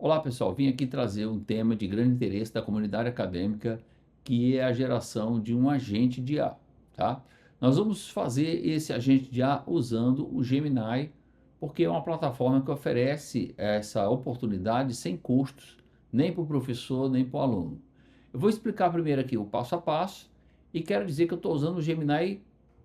Olá pessoal, vim aqui trazer um tema de grande interesse da comunidade acadêmica, que é a geração de um agente de IA, tá? Nós vamos fazer esse agente de IA usando o Gemini, porque é uma plataforma que oferece essa oportunidade sem custos, nem para o professor, nem para o aluno. Eu vou explicar primeiro aqui o passo a passo e quero dizer que eu estou usando o Gemini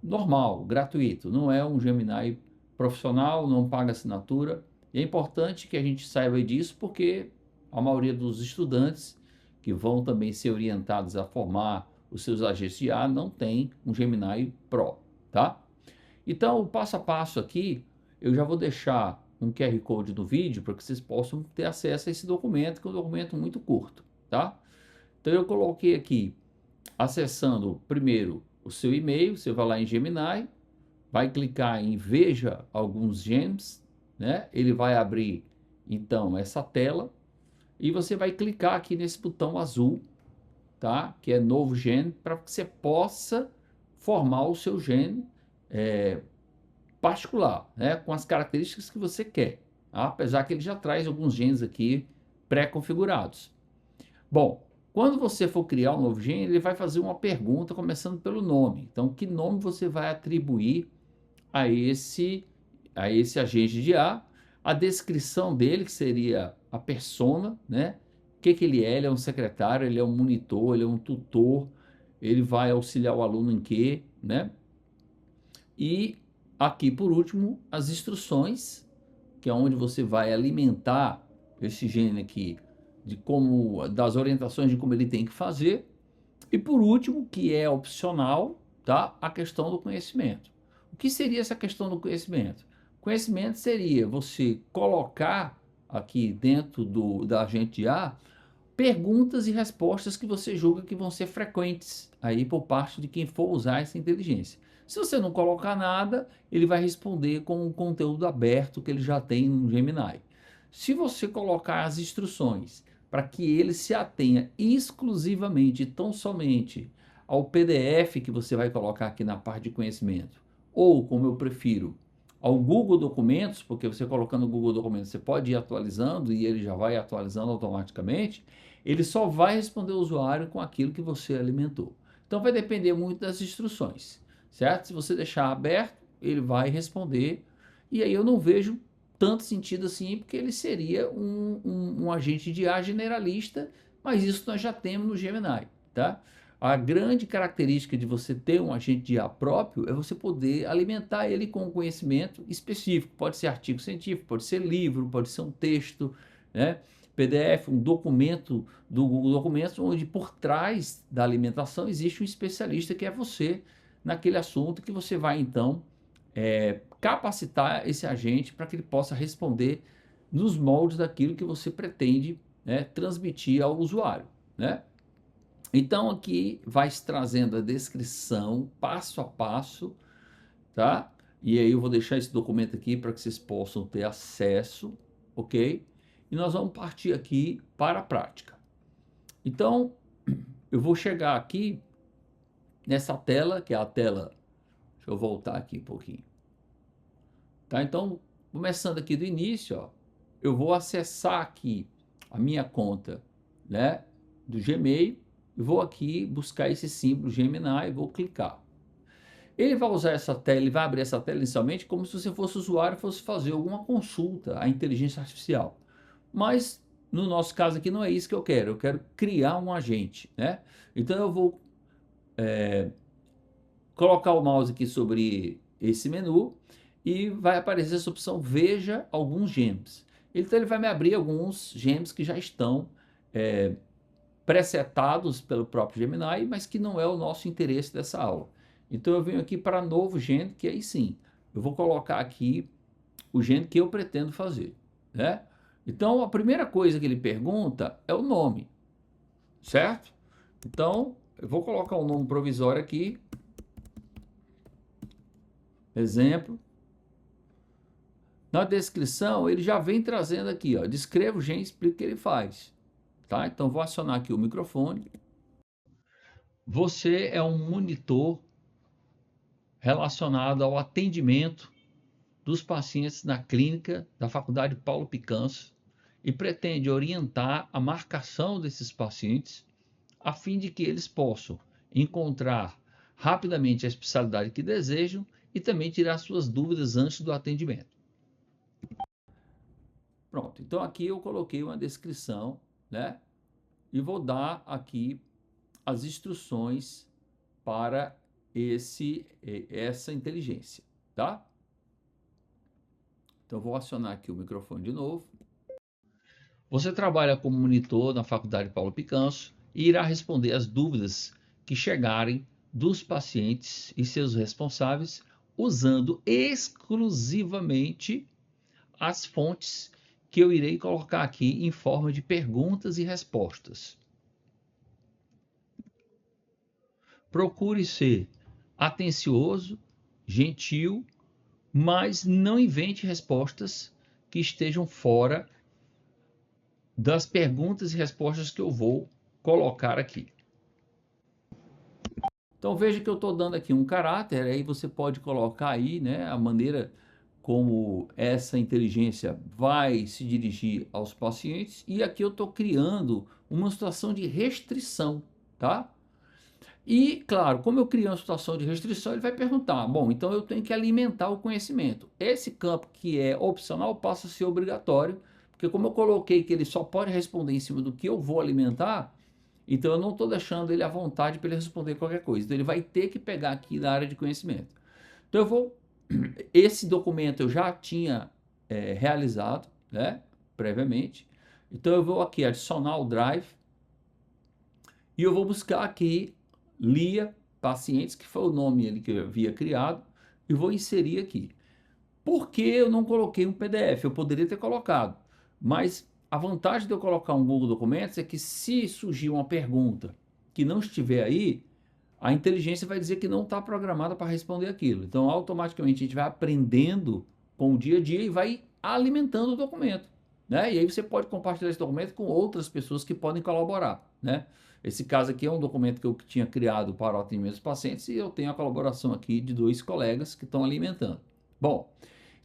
normal, gratuito, não é um Gemini profissional, não paga assinatura. E é importante que a gente saiba disso porque a maioria dos estudantes que vão também ser orientados a formar os seus agentes de IA não tem um Gemini Pro, tá? Então, o passo a passo aqui, eu já vou deixar um QR Code no vídeo para que vocês possam ter acesso a esse documento, que é um documento muito curto, tá? Então, eu coloquei aqui, acessando primeiro o seu e-mail, você vai lá em Gemini, vai clicar em Veja alguns gems, né? Ele vai abrir, então, essa tela, e você vai clicar aqui nesse botão azul, tá? Que é Novo Gene, para que você possa formar o seu gene particular, né? Com as características que você quer, tá? Apesar que ele já traz alguns genes aqui pré-configurados. Bom, quando você for criar um novo gene, ele vai fazer uma pergunta começando pelo nome. Então, que nome você vai atribuir a esse agente de IA, a descrição dele, que seria a persona, né? O que que ele é? Ele é um secretário, ele é um monitor, ele é um tutor, ele vai auxiliar o aluno em quê, né? E aqui, por último, as instruções, que é onde você vai alimentar esse gene aqui, de como, das orientações de como ele tem que fazer. E por último, que é opcional, tá? A questão do conhecimento. O que seria essa questão do conhecimento? Conhecimento seria você colocar aqui dentro da agente IA perguntas e respostas que você julga que vão ser frequentes aí por parte de quem for usar essa inteligência. Se você não colocar nada, ele vai responder com o conteúdo aberto que ele já tem no Gemini. Se você colocar as instruções para que ele se atenha exclusivamente, tão somente, ao PDF que você vai colocar aqui na parte de conhecimento, ou, como eu prefiro, ao Google Documentos, porque você colocando no Google Documentos, você pode ir atualizando e ele já vai atualizando automaticamente, ele só vai responder o usuário com aquilo que você alimentou. Então vai depender muito das instruções, certo? Se você deixar aberto, ele vai responder, e aí eu não vejo tanto sentido assim, porque ele seria um agente de IA generalista, mas isso nós já temos no Gemini, tá? A grande característica de você ter um agente de IA próprio é você poder alimentar ele com conhecimento específico. Pode ser artigo científico, pode ser livro, pode ser um texto, né? PDF, um documento do Google Documentos, onde por trás da alimentação existe um especialista que é você naquele assunto, que você vai então capacitar esse agente para que ele possa responder nos moldes daquilo que você pretende, né, transmitir ao usuário, né? Então aqui vai se trazendo a descrição passo a passo, tá? E aí eu vou deixar esse documento aqui para que vocês possam ter acesso, ok? E nós vamos partir aqui para a prática. Então, eu vou chegar aqui nessa tela, que é a tela, deixa eu voltar aqui um pouquinho, tá? Então, começando aqui do início, ó, eu vou acessar aqui a minha conta, né, do Gmail, e vou aqui buscar esse símbolo Gemini e vou clicar. Ele vai usar essa tela, ele vai abrir essa tela inicialmente como se você fosse usuário e fosse fazer alguma consulta à inteligência artificial. Mas no nosso caso aqui não é isso que eu quero criar um agente, né? Então eu vou colocar o mouse aqui sobre esse menu e vai aparecer essa opção Veja alguns gems. Então ele vai me abrir alguns gems que já estão presetados pelo próprio Gemini, mas que não é o nosso interesse dessa aula. Então eu venho aqui para novo gene, que aí sim, eu vou colocar aqui o gene que eu pretendo fazer, né? Então a primeira coisa que ele pergunta é o nome, certo? Então eu vou colocar um nome provisório aqui, exemplo. Na descrição ele já vem trazendo aqui, ó, descreva o gene, explica o que ele faz, tá? Então vou acionar aqui o microfone. Você é um monitor relacionado ao atendimento dos pacientes na clínica da Faculdade Paulo Picanso, e pretende orientar a marcação desses pacientes a fim de que eles possam encontrar rapidamente a especialidade que desejam e também tirar suas dúvidas antes do atendimento. Pronto, então aqui eu coloquei uma descrição, né? E vou dar aqui as instruções para essa inteligência, tá? Então vou acionar aqui o microfone de novo. Você trabalha como monitor na Faculdade Paulo Picanso e irá responder as dúvidas que chegarem dos pacientes e seus responsáveis usando exclusivamente as fontes que eu irei colocar aqui em forma de perguntas e respostas. Procure ser atencioso, gentil, mas não invente respostas que estejam fora das perguntas e respostas que eu vou colocar aqui. Então veja que eu estou dando aqui um caráter, aí você pode colocar aí, né, a maneira como essa inteligência vai se dirigir aos pacientes, e aqui eu estou criando uma situação de restrição, tá? E, claro, como eu criei uma situação de restrição, ele vai perguntar, bom, então eu tenho que alimentar o conhecimento. Esse campo que é opcional passa a ser obrigatório, porque como eu coloquei que ele só pode responder em cima do que eu vou alimentar, então eu não estou deixando ele à vontade para ele responder qualquer coisa. Então ele vai ter que pegar aqui na área de conhecimento. Então eu vou... Esse documento eu já tinha realizado, né, previamente. Então eu vou aqui adicionar o Drive e eu vou buscar aqui Lia Pacientes, que foi o nome ali que eu havia criado, e vou inserir aqui. Por que eu não coloquei um PDF? Eu poderia ter colocado, mas a vantagem de eu colocar um Google Documentos é que se surgir uma pergunta que não estiver aí, a inteligência vai dizer que não está programada para responder aquilo. Então, automaticamente, a gente vai aprendendo com o dia a dia e vai alimentando o documento, né? E aí você pode compartilhar esse documento com outras pessoas que podem colaborar, né? Esse caso aqui é um documento que eu tinha criado para o atendimento dos pacientes e eu tenho a colaboração aqui de 2 colegas que estão alimentando. Bom,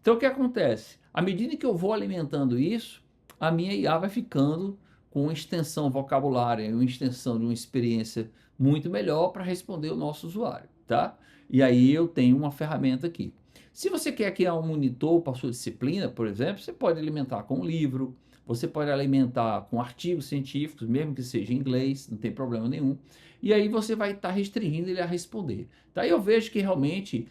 então o que acontece? À medida que eu vou alimentando isso, a minha IA vai ficando com uma extensão vocabulária, uma extensão de uma experiência muito melhor para responder o nosso usuário, tá? E aí eu tenho uma ferramenta aqui. Se você quer criar um monitor para sua disciplina, por exemplo, você pode alimentar com um livro, você pode alimentar com artigos científicos, mesmo que seja em inglês, não tem problema nenhum. E aí você vai estar restringindo ele a responder. Daí eu vejo que realmente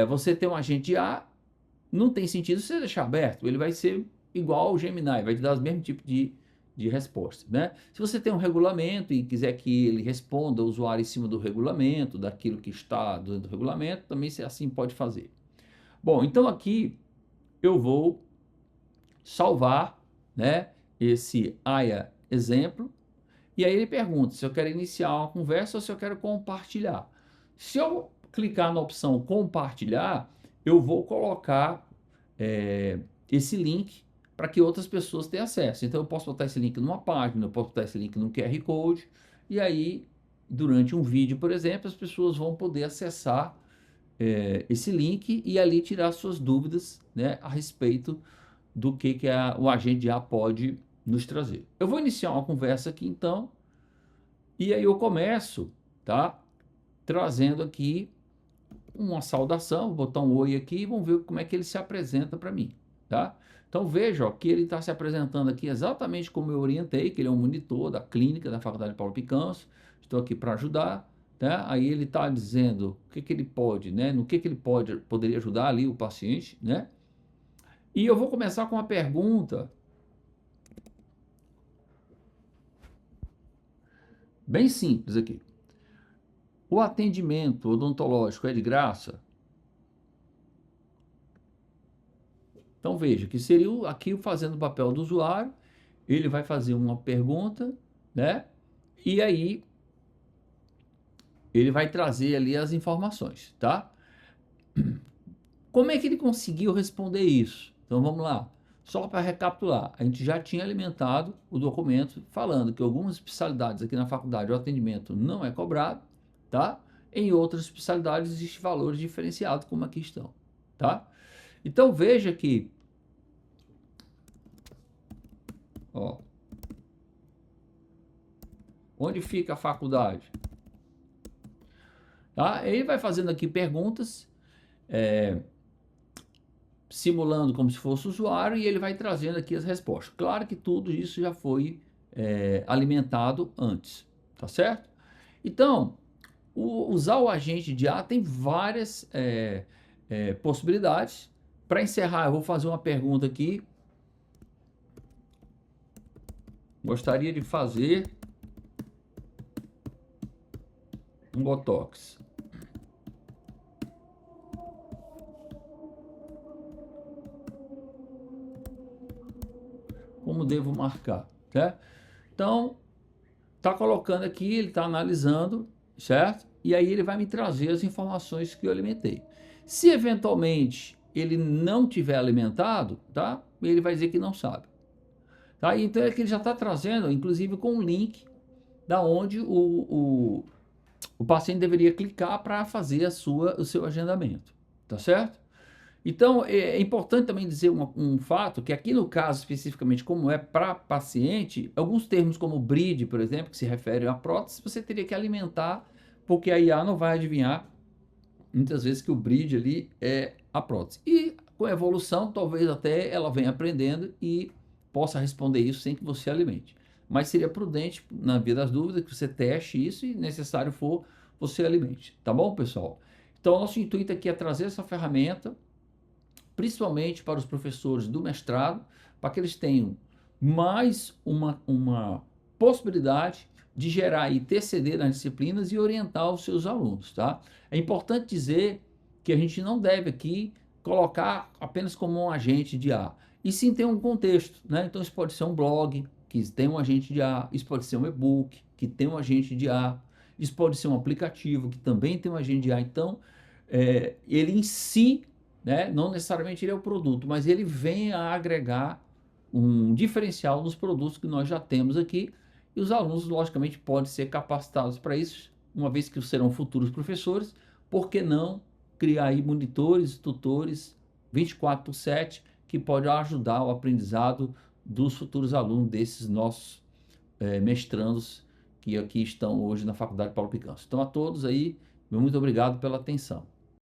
você tem um agente IA, não tem sentido você deixar aberto, ele vai ser igual ao Gemini, vai te dar os mesmos tipos de respostas, né? Se você tem um regulamento e quiser que ele responda ao usuário em cima do regulamento, daquilo que está dentro do regulamento, também você assim pode fazer. Bom, então aqui eu vou salvar, né, esse AIA exemplo, e aí ele pergunta se eu quero iniciar uma conversa ou se eu quero compartilhar. Se eu clicar na opção compartilhar, eu vou colocar esse link para que outras pessoas tenham acesso. Então eu posso botar esse link numa página, eu posso botar esse link num QR Code, e aí durante um vídeo, por exemplo, as pessoas vão poder acessar esse link e ali tirar suas dúvidas, né, a respeito do que o agente IA pode nos trazer. Eu vou iniciar uma conversa aqui então, e aí eu começo, tá, trazendo aqui uma saudação, vou botar um oi aqui e vamos ver como é que ele se apresenta para mim, tá? Então veja ó, que ele está se apresentando aqui exatamente como eu orientei, que ele é um monitor da clínica da Faculdade Paulo Picanso, estou aqui para ajudar, tá? Aí ele está dizendo o que ele pode, né? No que ele poderia ajudar ali o paciente, né? E eu vou começar com uma pergunta bem simples aqui. O atendimento odontológico é de graça? Então veja que seria aqui fazendo o papel do usuário, ele vai fazer uma pergunta, né? E aí ele vai trazer ali as informações, tá? Como é que ele conseguiu responder isso? Então vamos lá. Só para recapitular, a gente já tinha alimentado o documento falando que algumas especialidades aqui na faculdade o atendimento não é cobrado, tá? Em outras especialidades existem valores diferenciados como aqui estão, tá? Então veja que Ó. Onde fica a faculdade? Tá? Ele vai fazendo aqui perguntas, simulando como se fosse usuário, e ele vai trazendo aqui as respostas. Claro que tudo isso já foi alimentado antes, tá certo? Então, usar o agente de IA tem várias possibilidades. Para encerrar, eu vou fazer uma pergunta aqui. Gostaria de fazer um botox. Como devo marcar, certo? Então, tá colocando aqui, ele está analisando, certo? E aí ele vai me trazer as informações que eu alimentei. Se eventualmente ele não tiver alimentado, tá? Ele vai dizer que não sabe. Tá? Então é que ele já está trazendo, inclusive com um link da onde o paciente deveria clicar para fazer o seu agendamento, tá certo? Então, é importante também dizer um fato, que aqui no caso, especificamente, como é para paciente, alguns termos como bridge, por exemplo, que se referem à prótese, você teria que alimentar, porque a IA não vai adivinhar, muitas vezes, que o bridge ali é a prótese. E com a evolução, talvez até ela venha aprendendo e possa responder isso sem que você alimente. Mas seria prudente, na via das dúvidas, que você teste isso e, necessário for, você alimente. Tá bom, pessoal? Então, nosso intuito aqui é trazer essa ferramenta, principalmente para os professores do mestrado, para que eles tenham mais uma possibilidade de gerar TCD nas disciplinas e orientar os seus alunos, tá? É importante dizer que a gente não deve aqui colocar apenas como um agente de IA, e sim ter um contexto, né? Então isso pode ser um blog que tem um agente de IA, isso pode ser um e-book que tem um agente de IA, isso pode ser um aplicativo que também tem um agente de IA. Então, ele em si, né, não necessariamente ele é o produto, mas ele vem a agregar um diferencial nos produtos que nós já temos aqui, e os alunos, logicamente, podem ser capacitados para isso, uma vez que serão futuros professores. Por que não criar aí monitores, tutores 24/7 que podem ajudar o aprendizado dos futuros alunos desses nossos mestrandos que aqui estão hoje na Faculdade Paulo Picanso. Então, a todos aí, muito obrigado pela atenção.